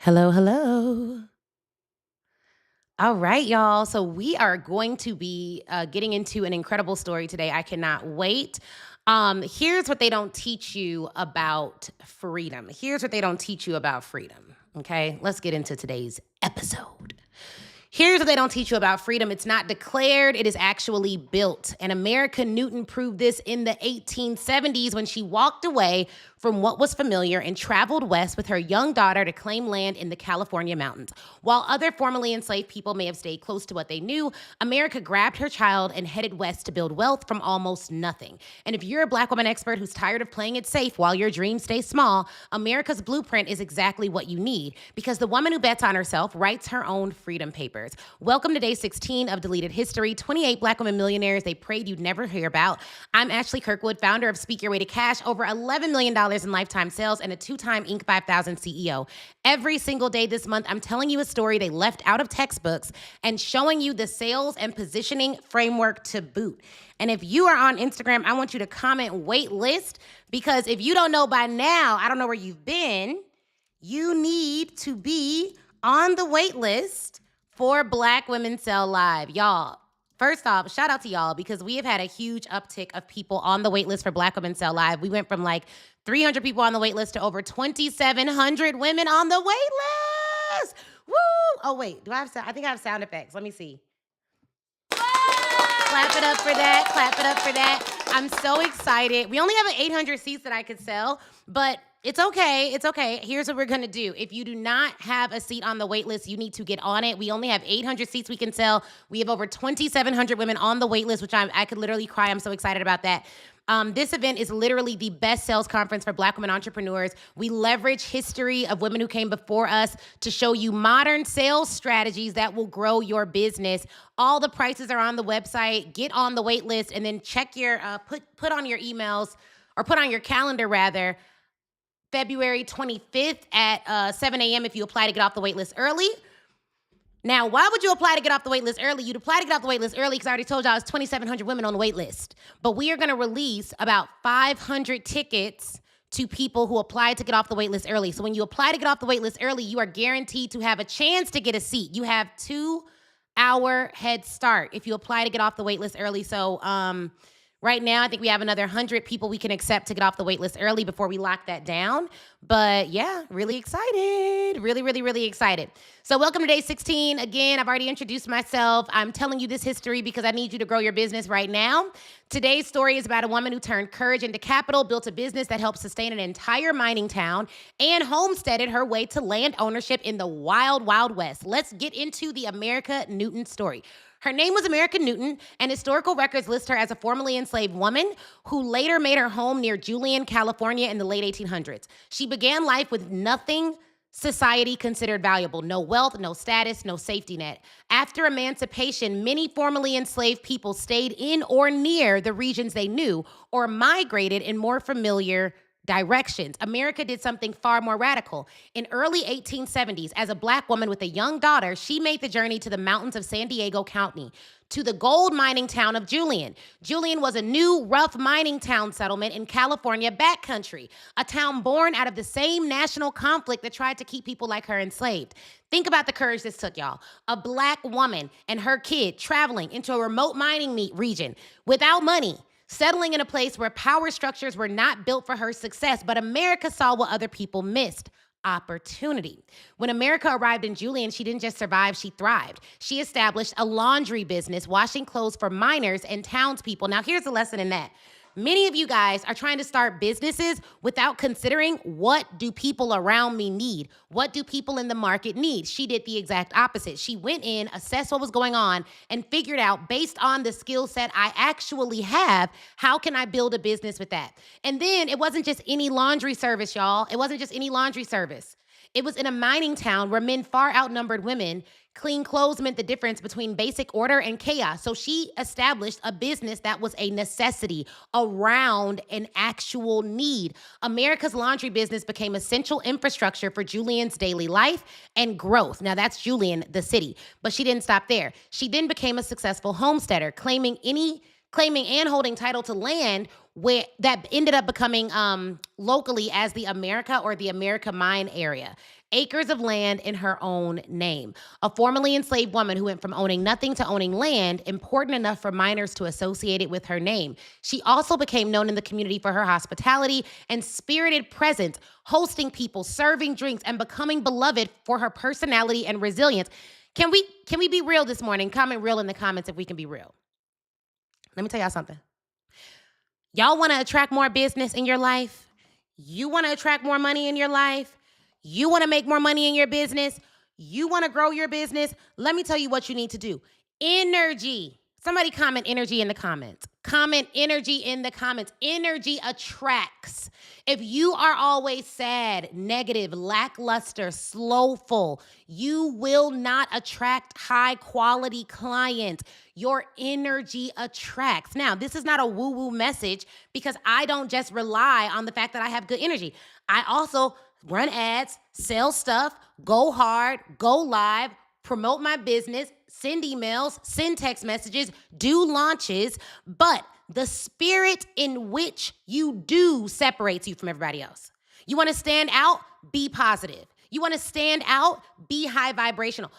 Hello, hello. All right, y'all. So we are going to be getting into an incredible story today. I cannot wait. Here's what they don't teach you about freedom. Here's what they don't teach you about freedom. Okay, let's get into today's episode. Here's what they don't teach you about freedom. It's not declared, it is actually built. And America Newton proved this in the 1870s when she walked away from what was familiar and traveled west with her young daughter to claim land in the California mountains. While other formerly enslaved people may have stayed close to what they knew, America grabbed her child and headed west to build wealth from almost nothing. And if you're a Black woman expert who's tired of playing it safe while your dreams stay small, America's blueprint is exactly what you need, because the woman who bets on herself writes her own freedom papers. Welcome to day 16 of Deleted History, 28 Black women millionaires they prayed you'd never hear about. I'm Ashley Kirkwood, founder of Speak Your Way to Cash, over $11 million in lifetime sales, and a two-time Inc. 5000 CEO. Every single day this month, I'm telling you a story they left out of textbooks and showing you the sales and positioning framework to boot. And if you are on Instagram, I want you to comment wait list, because if you don't know by now, I don't know where you've been, you need to be on the wait list for Black Women Sell Live. Y'all, first off, shout out to y'all, because we have had a huge uptick of people on the wait list for Black Women Sell Live. We went from like 300 people on the wait list to over 2,700 women on the wait list. Woo! Oh, wait, I think I have sound effects. Let me see. Clap it up for that. Clap it up for that. I'm so excited. We only have 800 seats that I could sell, but it's okay. It's okay. Here's what we're going to do. If you do not have a seat on the wait list, you need to get on it. We only have 800 seats we can sell. We have over 2,700 women on the wait list, which I could literally cry. I'm so excited about that. This event is literally the best sales conference for Black women entrepreneurs. We leverage history of women who came before us to show you modern sales strategies that will grow your business. All the prices are on the website. Get on the wait list, and then check your put on your emails, or put on your calendar rather, February 25th at 7 a.m. if you apply to get off the wait list early. Now, why would you apply to get off the wait list early? You'd apply to get off the wait list early because I already told y'all it's 2,700 women on the wait list. But we are going to release about 500 tickets to people who apply to get off the wait list early. So when you apply to get off the wait list early, you are guaranteed to have a chance to get a seat. You have 2-hour head start if you apply to get off the wait list early. So right now, I think we have another 100 people we can accept to get off the wait list early before we lock that down. But yeah, really excited. Really, really, really excited. So welcome to day 16. Again, I've already introduced myself. I'm telling you this history because I need you to grow your business right now. Today's story is about a woman who turned courage into capital, built a business that helped sustain an entire mining town, and homesteaded her way to land ownership in the wild, wild west. Let's get into the America Newton story. Her name was America Newton, and historical records list her as a formerly enslaved woman who later made her home near Julian, California in the late 1800s. She began life with nothing society considered valuable: no wealth, no status, no safety net. After emancipation, many formerly enslaved people stayed in or near the regions they knew, or migrated in more familiar directions. America did something far more radical. In early 1870s, as a Black woman with a young daughter, she made the journey to the mountains of San Diego County, to the gold mining town of Julian. Julian was a new, rough mining town settlement in California backcountry, a town born out of the same national conflict that tried to keep people like her enslaved. Think about the courage this took, y'all. A Black woman and her kid traveling into a remote mining region without money, settling in a place where power structures were not built for her success. But America saw what other people missed: opportunity. When America arrived in Julian, she didn't just survive, she thrived. She established a laundry business, washing clothes for miners and townspeople. Now, here's the lesson in that. Many of you guys are trying to start businesses without considering, what do people around me need? What do people in the market need? She did the exact opposite. She went in, assessed what was going on, and figured out, based on the skill set I actually have, how can I build a business with that? And then it wasn't just any laundry service, y'all. It wasn't just any laundry service. It was in a mining town where men far outnumbered women. Clean clothes meant the difference between basic order and chaos. So she established a business that was a necessity around an actual need. America's laundry business became essential infrastructure for Julian's daily life and growth. Now, that's Julian, the city. But she didn't stop there. She then became a successful homesteader, claiming and holding title to land where that ended up becoming locally as the America or the America Mine area. Acres of land in her own name. A formerly enslaved woman who went from owning nothing to owning land, important enough for miners to associate it with her name. She also became known in the community for her hospitality and spirited presence, hosting people, serving drinks, and becoming beloved for her personality and resilience. Can we be real this morning? Comment real in the comments if we can be real. Let me tell y'all something. Y'all want to attract more business in your life? You want to attract more money in your life? You want to make more money in your business? You want to grow your business? Let me tell you what you need to do. Energy. Somebody comment energy in the comments. Comment energy in the comments. Energy attracts. If you are always sad, negative, lackluster, slowful, you will not attract high quality clients. Your energy attracts. Now, this is not a woo-woo message because I don't just rely on the fact that I have good energy. I also run ads, sell stuff, go hard, go live, promote my business, send emails, send text messages, do launches, but the spirit in which you do separates you from everybody else. You want to stand out? Be positive. You want to stand out? Be high vibrational.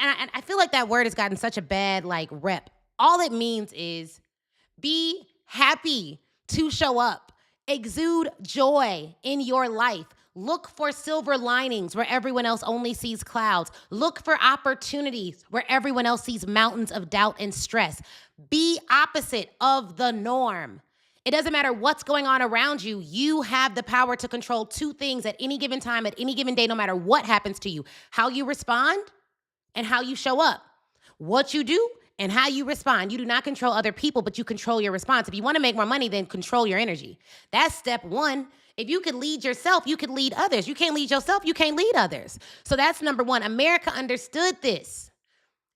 And I feel like that word has gotten such a bad rep. All it means is be happy to show up. Exude joy in your life. Look for silver linings where everyone else only sees clouds. Look for opportunities where everyone else sees mountains of doubt and stress. Be opposite of the norm. It doesn't matter what's going on around you. You have the power to control two things at any given time, at any given day, no matter what happens to you. How you respond and how you show up. What you do and how you respond. You do not control other people, but you control your response. If you want to make more money, then control your energy. That's step one. If you could lead yourself, you could lead others. You can't lead yourself, you can't lead others. So that's number one. America understood this.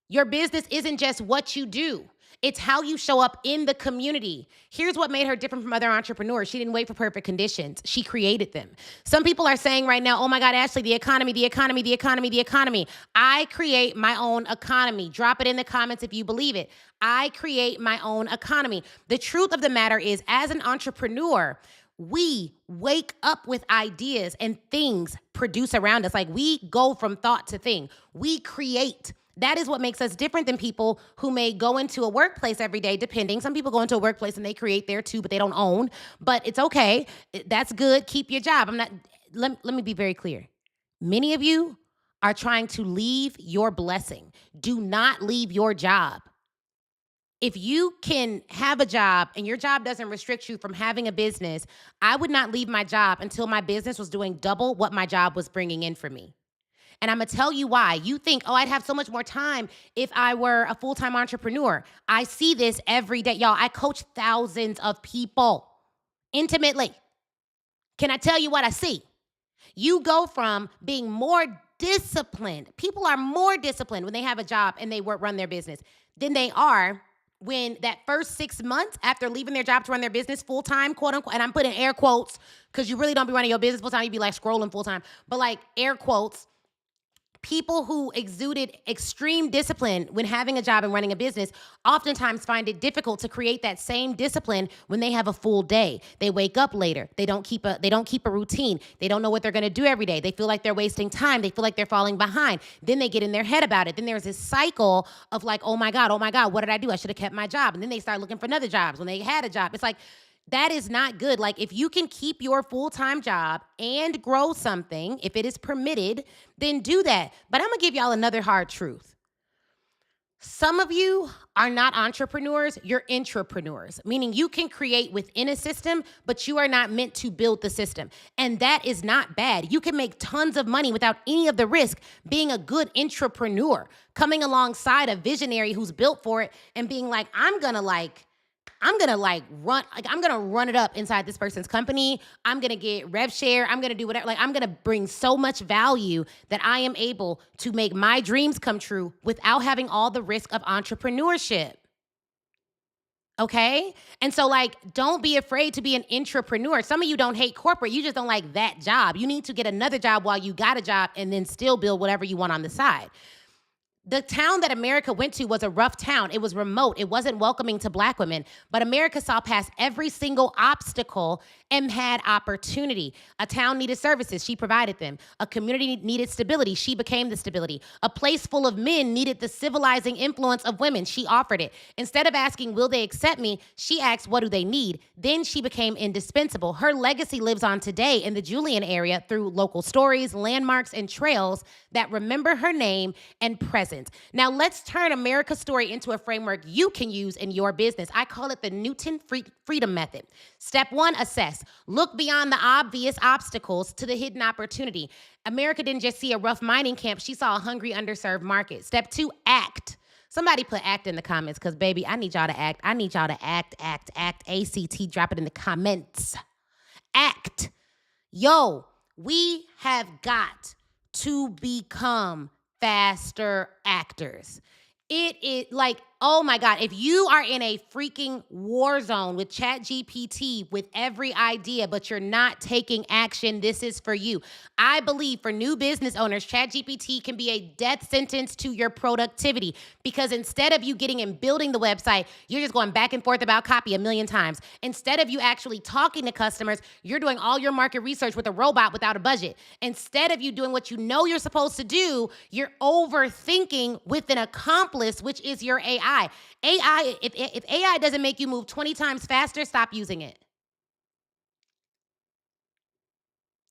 Your business isn't just what you do. It's how you show up in the community. Here's what made her different from other entrepreneurs. She didn't wait for perfect conditions. She created them. Some people are saying right now, oh my God, Ashley, the economy, the economy, the economy, the economy. I create my own economy. Drop it in the comments if you believe it. I create my own economy. The truth of the matter is, as an entrepreneur, we wake up with ideas and things produce around us. We go from thought to thing. We create. That is what makes us different than people who may go into a workplace every day, depending. Some people go into a workplace and they create there too, but they don't own. But it's okay. That's good. Keep your job. Let me be very clear. Many of you are trying to leave your blessing. Do not leave your job. If you can have a job and your job doesn't restrict you from having a business, I would not leave my job until my business was doing double what my job was bringing in for me. And I'm going to tell you why. You think, oh, I'd have so much more time if I were a full-time entrepreneur. I see this every day. Y'all, I coach thousands of people intimately. Can I tell you what I see? You go from being more disciplined. People are more disciplined when they have a job and they run their business than they are when that first 6 months after leaving their job to run their business full-time, quote unquote, and I'm putting air quotes because you really don't be running your business full-time. You be scrolling full-time, but air quotes. People who exuded extreme discipline when having a job and running a business oftentimes find it difficult to create that same discipline when they have a full day. They wake up later. They don't keep a routine. They don't know what they're going to do every day. They feel like they're wasting time. They feel like they're falling behind. Then they get in their head about it. Then there's this cycle of oh my God, what did I do? I should have kept my job. And then they start looking for another jobs when they had a job. It's that is not good. If you can keep your full-time job and grow something, if it is permitted, then do that. But I'm going to give y'all another hard truth. Some of you are not entrepreneurs, you're intrapreneurs, meaning you can create within a system, but you are not meant to build the system. And that is not bad. You can make tons of money without any of the risk being a good intrapreneur, coming alongside a visionary who's built for it and being I'm going to run it up inside this person's company. I'm going to get rev share. I'm going to do whatever. I'm going to bring so much value that I am able to make my dreams come true without having all the risk of entrepreneurship. Okay? And so don't be afraid to be an intrapreneur. Some of you don't hate corporate. You just don't like that job. You need to get another job while you got a job and then still build whatever you want on the side. The town that America went to was a rough town. It was remote. It wasn't welcoming to Black women. But America saw past every single obstacle and had opportunity. A town needed services. She provided them. A community needed stability. She became the stability. A place full of men needed the civilizing influence of women. She offered it. Instead of asking, will they accept me? She asked, what do they need? Then she became indispensable. Her legacy lives on today in the Julian area through local stories, landmarks, and trails that remember her name and presence. Now, let's turn America's story into a framework you can use in your business. I call it the Newton Freedom Method. Step 1, assess. Look beyond the obvious obstacles to the hidden opportunity. America didn't just see a rough mining camp, she saw a hungry, underserved market. Step 2, act. Somebody put act in the comments because, baby, I need y'all to act. I need y'all to act. ACT, drop it in the comments. Act. Yo, we have got to become faster actors. It is like, oh my God, if you are in a freaking war zone with ChatGPT with every idea, but you're not taking action, this is for you. I believe for new business owners, ChatGPT can be a death sentence to your productivity because instead of you getting and building the website, you're just going back and forth about copy a million times. Instead of you actually talking to customers, you're doing all your market research with a robot without a budget. Instead of you doing what you know you're supposed to do, you're overthinking with an accomplice, which is your AI. If AI doesn't make you move 20 times faster, stop using it.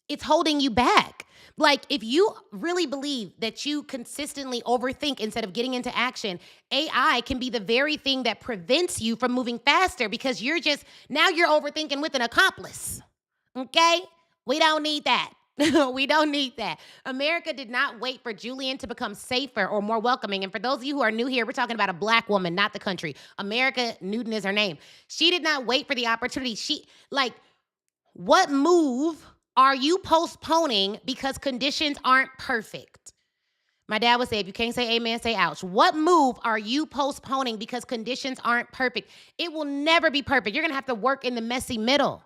It's holding you back. Like, if you really believe that you consistently overthink instead of getting into action, AI can be the very thing that prevents you from moving faster because now you're overthinking with an accomplice. Okay? We don't need that. We don't need that. America did not wait for Julian to become safer or more welcoming. And for those of you who are new here, we're talking about a Black woman, not the country. America, Newton is her name. She did not wait for the opportunity. What move are you postponing because conditions aren't perfect? My dad would say, if you can't say amen, say ouch. What move are you postponing because conditions aren't perfect? It will never be perfect. You're going to have to work in the messy middle.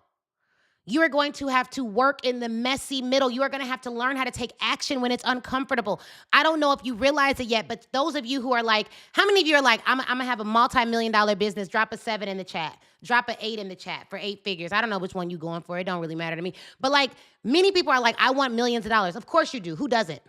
You are going to have to work in the messy middle. You are going to have to learn how to take action when it's uncomfortable. I don't know if you realize it yet, but those of you who are like, how many of you are like, I'm going to have a multi-million-dollar business, drop a 7 in the chat, drop an 8 in the chat for 8 figures. I don't know which one you're going for. It don't really matter to me. But like, many people are like, I want millions of dollars. Of course you do. Who doesn't?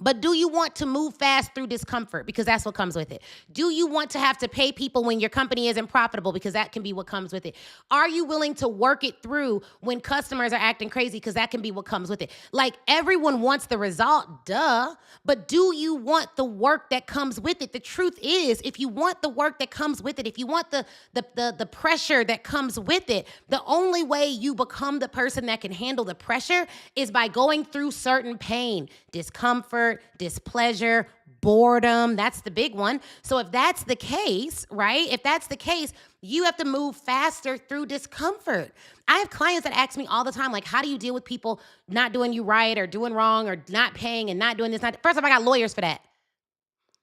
But do you want to move fast through discomfort? Because that's what comes with it. Do you want to have to pay people when your company isn't profitable? Because that can be what comes with it. Are you willing to work it through when customers are acting crazy? Because that can be what comes with it. Like, everyone wants the result, duh. But do you want the work that comes with it? The truth is, if you want the work that comes with it, if you want the pressure that comes with it, the only way you become the person that can handle the pressure is by going through certain pain, discomfort, displeasure, boredom. That's the big one. So if that's the case, right? If that's the case, you have to move faster through discomfort. I have clients that ask me all the time, like, how do you deal with people not doing you right or doing wrong or not paying and not doing this? First off, I got lawyers for that.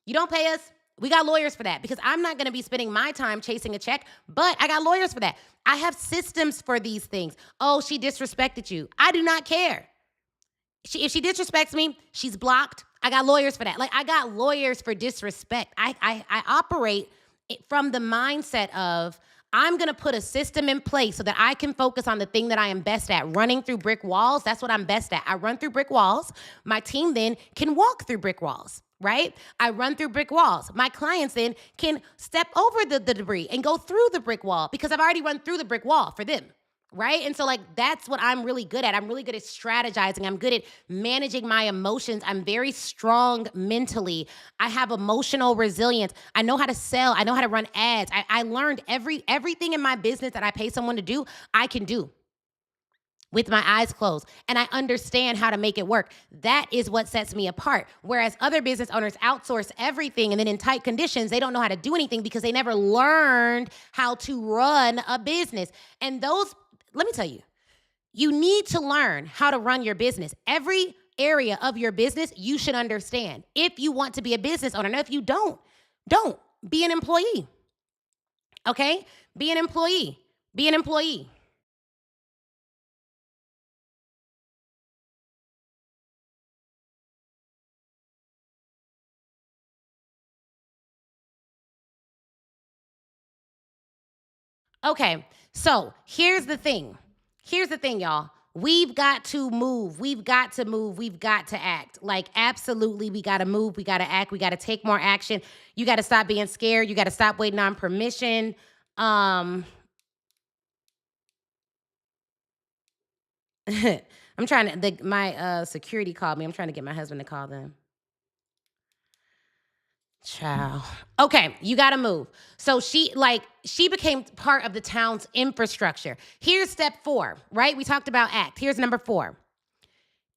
You don't pay us? We got lawyers for that because I'm not going to be spending my time chasing a check, but I got lawyers for that. I have systems for these things. Oh, she disrespected you. I do not care. If she disrespects me, she's blocked. I got lawyers for that. Like, I got lawyers for disrespect. I operate from the mindset of, I'm going to put a system in place so that I can focus on the thing that I am best at, running through brick walls. That's what I'm best at. I run through brick walls. My team then can walk through brick walls, right? I run through brick walls. My clients then can step over the debris and go through the brick wall because I've already run through the brick wall for them. Right? And so, like, that's what I'm really good at. I'm really good at strategizing. I'm good at managing my emotions. I'm very strong mentally. I have emotional resilience. I know how to sell. I know how to run ads. I learned everything in my business that I pay someone to do, I can do with my eyes closed. And I understand how to make it work. That is what sets me apart. Whereas other business owners outsource everything, and then in tight conditions, they don't know how to do anything because they never learned how to run a business. And let me tell you, you need to learn how to run your business. Every area of your business, you should understand if you want to be a business owner. Now, if you don't be an employee. Okay? Be an employee. Be an employee. Okay, so here's the thing. Here's the thing, y'all. We've got to move. We've got to move. We've got to act. Like, absolutely, we got to move. We got to act. We got to take more action. You got to stop being scared. You got to stop waiting on permission. Um, I'm trying to, my security called me. I'm trying to get my husband to call them. Child. Okay, you got to move. So she became part of the town's infrastructure. Here's step 4, right? We talked about act. Here's number 4.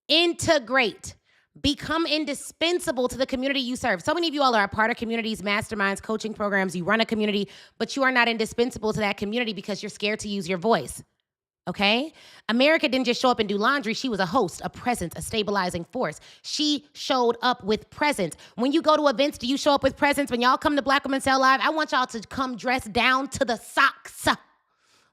Integrate. Become indispensable to the community you serve. So many of you all are a part of communities, masterminds, coaching programs. You run a community, but you are not indispensable to that community because you're scared to use your voice. Okay? America didn't just show up and do laundry. She was a host, a presence, a stabilizing force. She showed up with presence. When you go to events, do you show up with presence? When y'all come to Black Women Sell Live, I want y'all to come dressed down to the socks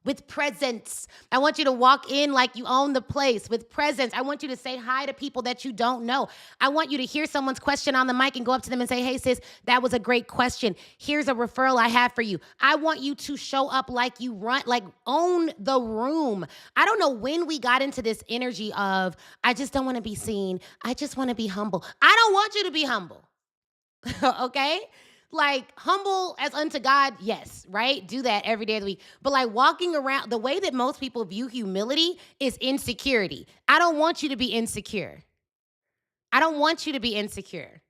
with presence. I want you to walk in like you own the place with presence. I want you to say hi to people that you don't know. I want you to hear someone's question on the mic and go up to them and say, hey, sis, that was a great question. Here's a referral I have for you. I want you to show up like you run, like own the room. I don't know when we got into this energy of, I just don't want to be seen. I just want to be humble. I don't want you to be humble. Okay? Like, humble as unto God, yes, right? Do that every day of the week. But like walking around, the way that most people view humility is insecurity. I don't want you to be insecure. I don't want you to be insecure.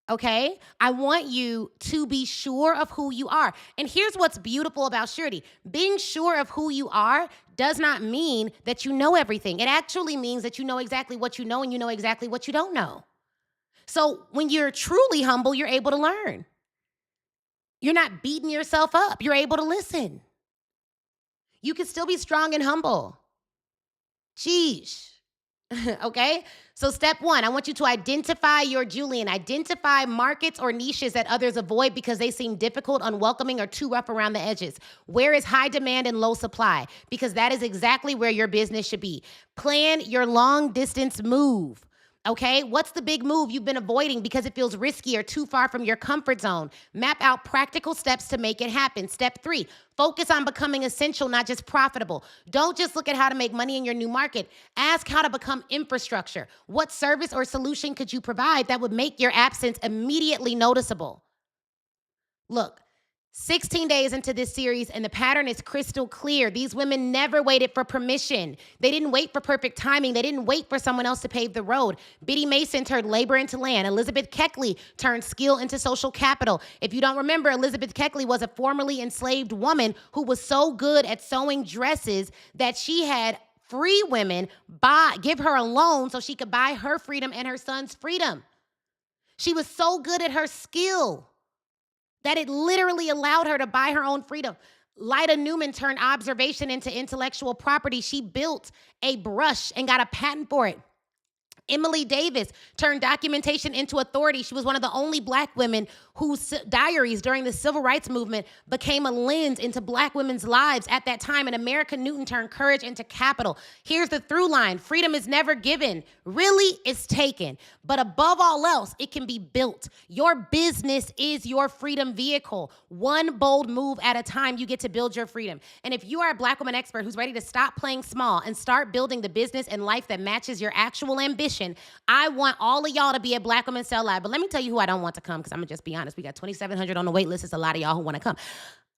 Okay? I want you to be sure of who you are. And here's what's beautiful about surety. Being sure of who you are does not mean that you know everything. It actually means that you know exactly what you know and you know exactly what you don't know. So when you're truly humble, you're able to learn. You're not beating yourself up. You're able to listen. You can still be strong and humble. Sheesh. Okay? So step 1, I want you to identify your Julian. Identify markets or niches that others avoid because they seem difficult, unwelcoming, or too rough around the edges. Where is high demand and low supply? Because that is exactly where your business should be. Plan your long distance move. Okay, what's the big move you've been avoiding because it feels risky or too far from your comfort zone? Map out practical steps to make it happen. Step 3, focus on becoming essential, not just profitable. Don't just look at how to make money in your new market. Ask how to become infrastructure. What service or solution could you provide that would make your absence immediately noticeable? Look, 16 days into this series, and the pattern is crystal clear. These women never waited for permission. They didn't wait for perfect timing. They didn't wait for someone else to pave the road. Biddy Mason turned labor into land. Elizabeth Keckley turned skill into social capital. If you don't remember, Elizabeth Keckley was a formerly enslaved woman who was so good at sewing dresses that she had free women give her a loan so she could buy her freedom and her son's freedom. She was so good at her skill that it literally allowed her to buy her own freedom. Lyda Newman turned observation into intellectual property. She built a brush and got a patent for it. Emily Davis turned documentation into authority. She was one of the only Black women whose diaries during the Civil Rights Movement became a lens into Black women's lives at that time. And America Newton turned courage into capital. Here's the through line. Freedom is never given. Really, it's taken. But above all else, it can be built. Your business is your freedom vehicle. One bold move at a time, you get to build your freedom. And if you are a Black woman expert who's ready to stop playing small and start building the business and life that matches your actual ambition, I want all of y'all to be at Black Women Sell Live. But let me tell you who I don't want to come, because I'm going to just be honest. We got 2,700 on the wait list. It's a lot of y'all who want to come.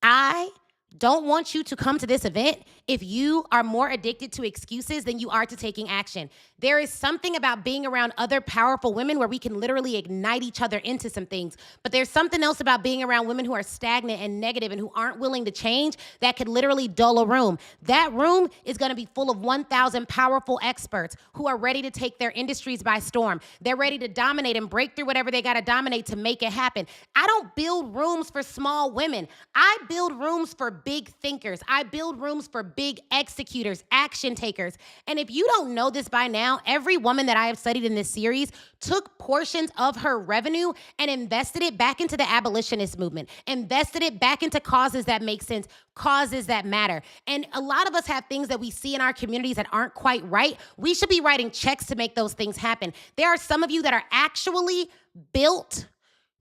I don't want you to come to this event if you are more addicted to excuses than you are to taking action. There is something about being around other powerful women where we can literally ignite each other into some things. But there's something else about being around women who are stagnant and negative and who aren't willing to change that could literally dull a room. That room is going to be full of 1,000 powerful experts who are ready to take their industries by storm. They're ready to dominate and break through whatever they got to dominate to make it happen. I don't build rooms for small women. I build rooms for big thinkers. I build rooms for big executors, action takers. And if you don't know this by now, every woman that I have studied in this series took portions of her revenue and invested it back into the abolitionist movement, invested it back into causes that make sense, causes that matter. And a lot of us have things that we see in our communities that aren't quite right. We should be writing checks to make those things happen. There are some of you that are actually built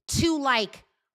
to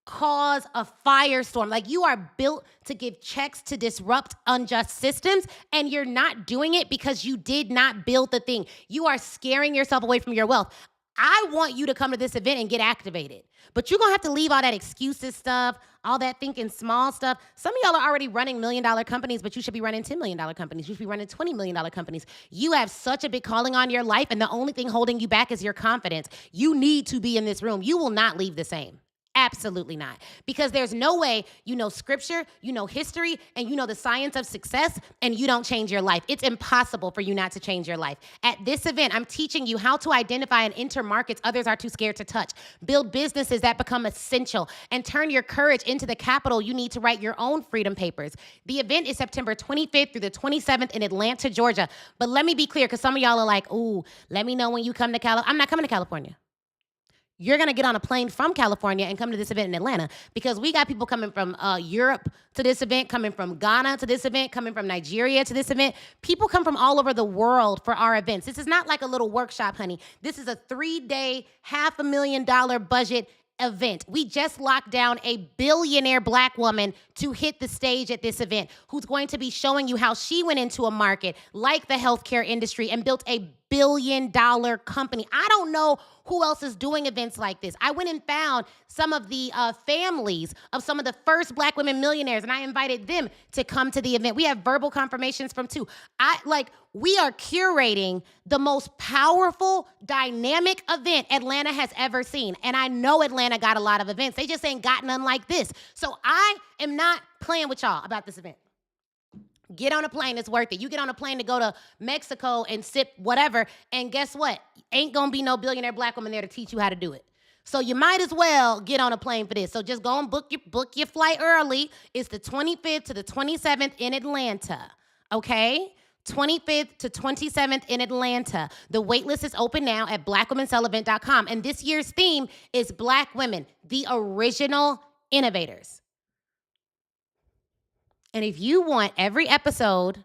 cause a firestorm. Like, you are built to give checks to disrupt unjust systems, and you're not doing it because you did not build the thing. You are scaring yourself away from your wealth. I want you to come to this event and get activated. But you're going to have to leave all that excuses stuff, all that thinking small stuff. Some of y'all are already running $1 million companies, but you should be running $10 million companies. You should be running $20 million companies. You have such a big calling on your life, and the only thing holding you back is your confidence. You need to be in this room. You will not leave the same. Absolutely not. Because there's no way you know scripture, you know history, and you know the science of success, and you don't change your life. It's impossible for you not to change your life. At this event, I'm teaching you how to identify and enter markets others are too scared to touch, build businesses that become essential, and turn your courage into the capital you need to write your own freedom papers. The event is September 25th through the 27th in Atlanta, Georgia. But let me be clear, because some of y'all are like, ooh, let me know when you come to California. I'm not coming to California. You're going to get on a plane from California and come to this event in Atlanta, because we got people coming from Europe to this event, coming from Ghana to this event, coming from Nigeria to this event. People come from all over the world for our events. This is not like a little workshop, honey. This is a 3-day, $500,000 budget event. We just locked down a billionaire Black woman to hit the stage at this event, who's going to be showing you how she went into a market like the healthcare industry and built a $1 billion company. I don't know who else is doing events like this. I went and found some of the families of some of the first Black women millionaires, and I invited them to come to the event. We have verbal confirmations from 2. We are curating the most powerful, dynamic event Atlanta has ever seen. And I know Atlanta got a lot of events. They just ain't got none like this. So I am not playing with y'all about this event. Get on a plane, it's worth it. You get on a plane to go to Mexico and sip whatever, and guess what? Ain't gonna be no billionaire Black woman there to teach you how to do it. So you might as well get on a plane for this. So just go and book your flight early. It's the 25th to the 27th in Atlanta, okay? 25th to 27th in Atlanta. The waitlist is open now at blackwomenselevent.com. And this year's theme is Black women, the original innovators. And if you want every episode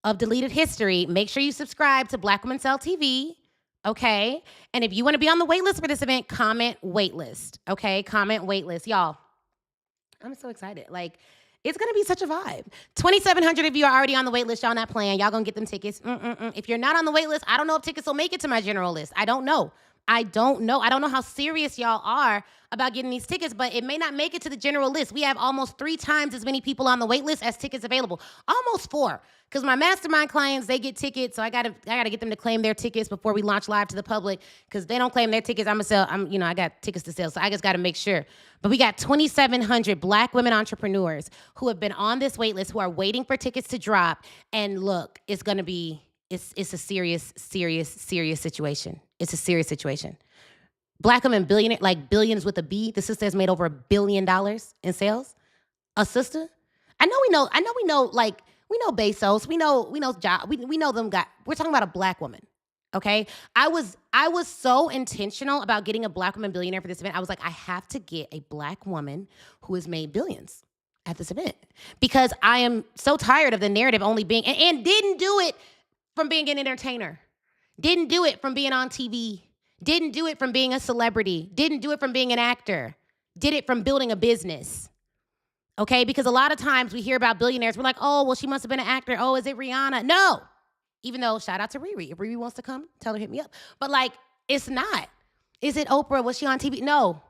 of Deleted History, make sure you subscribe to Black Women Sell TV, okay? And if you want to be on the waitlist for this event, comment waitlist, okay? Comment waitlist. Y'all, I'm so excited. Like, it's going to be such a vibe. 2,700 of you are already on the wait list. Y'all not playing. Y'all going to get them tickets. If you're not on the wait list, I don't know if tickets will make it to my general list. I don't know. I don't know how serious y'all are about getting these tickets, but it may not make it to the general list. We have almost 3 times as many people on the wait list as tickets available. Almost 4. Because my mastermind clients, they get tickets, so I gotta get them to claim their tickets before we launch live to the public. Because they don't claim their tickets, I got tickets to sell, so I just gotta make sure. But we got 2,700 Black women entrepreneurs who have been on this wait list, who are waiting for tickets to drop. And look, it's a serious situation. It's a serious situation. Black women billionaire, like billions with a B. The sister has made over $1 billion in sales. A sister. We know Bezos. We know Job. We know them guys. We're talking about a Black woman. Okay. I was so intentional about getting a Black woman billionaire for this event. I was like, I have to get a Black woman who has made billions at this event, because I am so tired of the narrative only being, and didn't do it from being an entertainer. Didn't do it from being on TV. Didn't do it from being a celebrity. Didn't do it from being an actor. Did it from building a business. Okay? Because a lot of times we hear about billionaires, we're like, oh, well, she must have been an actor. Oh, is it Rihanna? No. Even though, shout out to Riri. If Riri wants to come, tell her hit me up. But like, it's not. Is it Oprah? Was she on TV? No.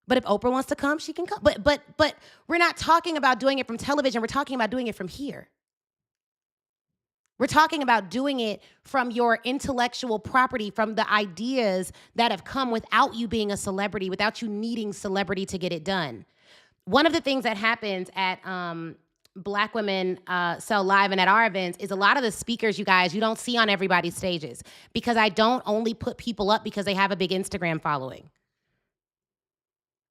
But if Oprah wants to come, she can come. But we're not talking about doing it from television. We're talking about doing it from here. We're talking about doing it from your intellectual property, from the ideas that have come without you being a celebrity, without you needing celebrity to get it done. One of the things that happens at Black Women Sell Live and at our events is a lot of the speakers, you guys, you don't see on everybody's stages, because I don't only put people up because they have a big Instagram following.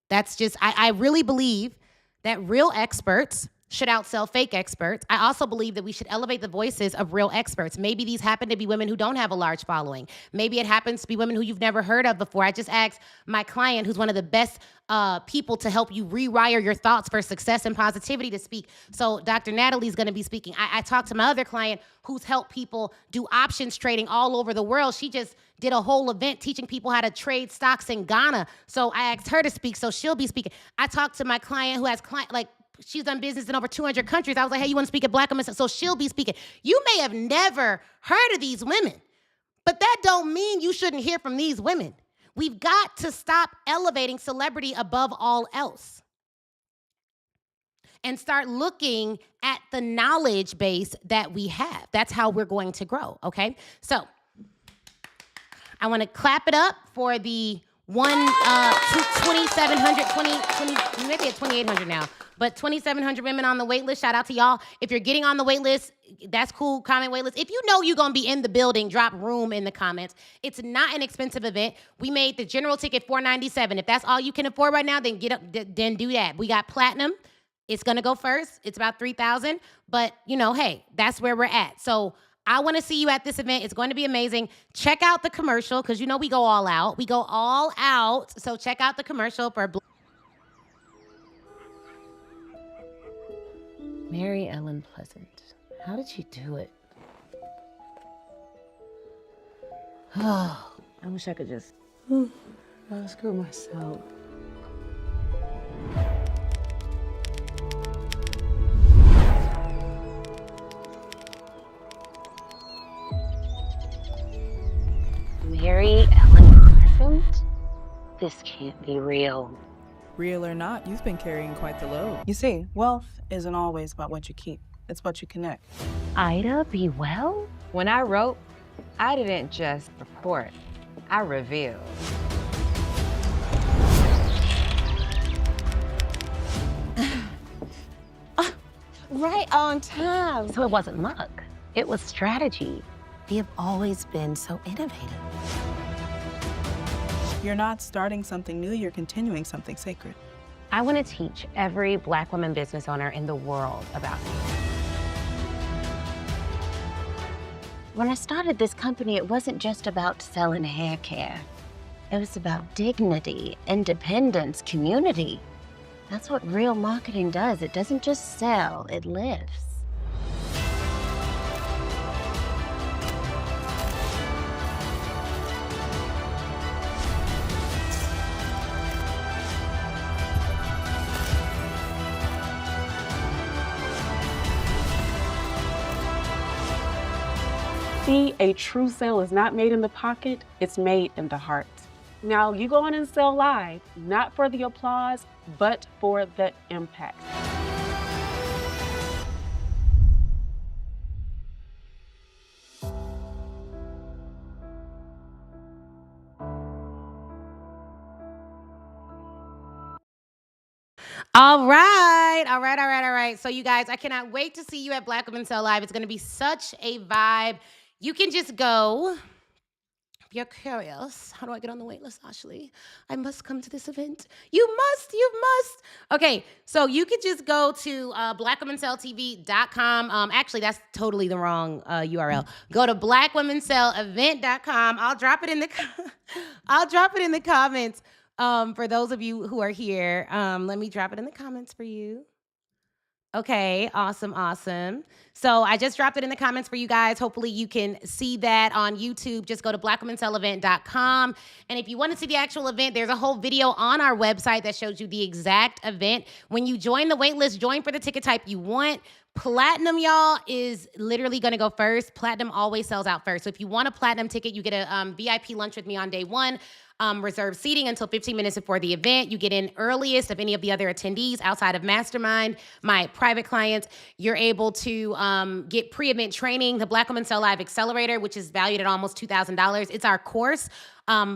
That's just, I really believe that real experts should outsell fake experts. I also believe that we should elevate the voices of real experts. Maybe these happen to be women who don't have a large following. Maybe it happens to be women who you've never heard of before. I just asked my client, who's one of the best people to help you rewire your thoughts for success and positivity, to speak. So Dr. Natalie's gonna be speaking. I talked to my other client who's helped people do options trading all over the world. She just did a whole event teaching people how to trade stocks in Ghana. So I asked her to speak, so she'll be speaking. I talked to my client who has she's done business in over 200 countries. I was like, hey, you want to speak at Black Women? So she'll be speaking. You may have never heard of these women, but that don't mean you shouldn't hear from these women. We've got to stop elevating celebrity above all else and start looking at the knowledge base that we have. That's how we're going to grow, okay? So I want to clap it up for the 2,700, maybe at 2,800 now, but 2,700 women on the wait list. Shout out to y'all. If you're getting on the wait list, that's cool. Comment wait list. If you know you're going to be in the building, drop room in the comments. It's not an expensive event. We made the general ticket $497. If that's all you can afford right now, then get up, then do that. We got platinum. It's going to go first. It's about $3,000, but hey, that's where we're at. So I want to see you at this event. It's going to be amazing. Check out the commercial, because we go all out. We go all out. So check out the commercial for Mary Ellen Pleasant. How did she do it? Oh, I wish I could just screw myself. Mary Ellen Pleasant? This can't be real. Real or not, you've been carrying quite the load. You see, wealth isn't always about what you keep. It's what you connect. Ida B. Well? When I wrote, I didn't just report, I revealed. Right on time. So it wasn't luck, it was strategy. We have always been so innovative. You're not starting something new, you're continuing something sacred. I want to teach every Black woman business owner in the world about it. When I started this company, it wasn't just about selling hair care. It was about dignity, independence, community. That's what real marketing does. It doesn't just sell, it lives. See, a true sale is not made in the pocket, it's made in the heart. Now, you go on and sell live, not for the applause, but for the impact. All right. So you guys, I cannot wait to see you at Black Women Sell Live. It's going to be such a vibe. You can just go. If you're curious, how do I get on the wait list, Ashley? I must come to this event. You must. Okay, so you could just go to blackwomenSellTV.com. Actually, that's totally the wrong URL. Go to blackwomenSellEvent.com. I'll drop it in the comments. For those of you who are here, let me drop it in the comments for you. Okay, awesome. So I just dropped it in the comments for you guys. Hopefully you can see that on YouTube. Just go to blackwomenSellEvent.com. And if you want to see the actual event, there's a whole video on our website that shows you the exact event. When you join the wait list, join for the ticket type you want. Platinum, y'all, is literally going to go first. Platinum always sells out first. So if you want a platinum ticket, you get a VIP lunch with me on day one. Reserved seating until 15 minutes before the event. You get in earliest of any of the other attendees outside of Mastermind, my private clients. You're able to get pre-event training, the Black Women Sell Live Accelerator, which is valued at almost $2,000. It's our course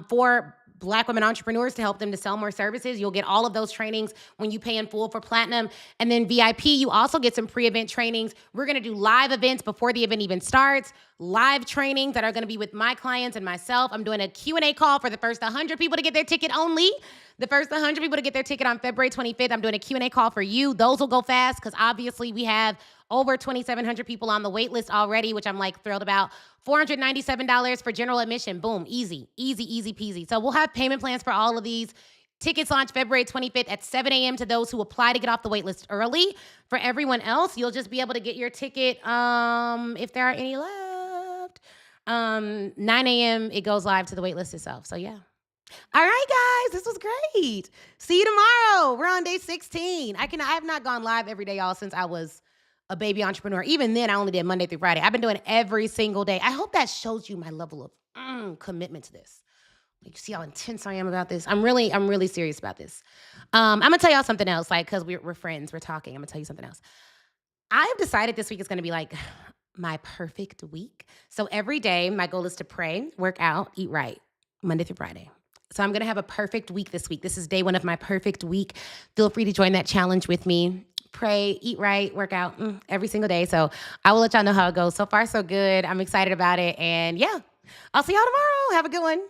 for Black women entrepreneurs to help them to sell more services. You'll get all of those trainings when you pay in full for Platinum. And then VIP, you also get some pre-event trainings. We're going to do live events before the event even starts, live trainings that are going to be with my clients and myself. I'm doing a Q&A call for the first 100 people to get their ticket only. The first 100 people to get their ticket on February 25th. I'm doing a Q&A call for you. Those will go fast because obviously we have over 2,700 people on the wait list already, which I'm like thrilled about. $497 for general admission. Boom, easy peasy. So we'll have payment plans for all of these. Tickets launch February 25th at 7 a.m. to those who apply to get off the wait list early. For everyone else, you'll just be able to get your ticket if there are any left. 9 a.m. it goes live to the wait list itself. So yeah. All right, guys, this was great. See you tomorrow. We're on day 16. I have not gone live every day, y'all, since I was a baby entrepreneur. Even then, I only did Monday through Friday. I've been doing it every single day. I hope that shows you my level of commitment to this. You see how intense I am about this? I'm really serious about this. I'm gonna tell y'all something else, like, because we're friends, we're talking. I'm gonna tell you something else. I've decided this week is gonna be like my perfect week. So every day, my goal is to pray, work out, eat right, Monday through Friday. So I'm going to have a perfect week this week. This is day 1 of my perfect week. Feel free to join that challenge with me. Pray, eat right, work out every single day. So I will let y'all know how it goes. So far, so good. I'm excited about it. And yeah, I'll see y'all tomorrow. Have a good one.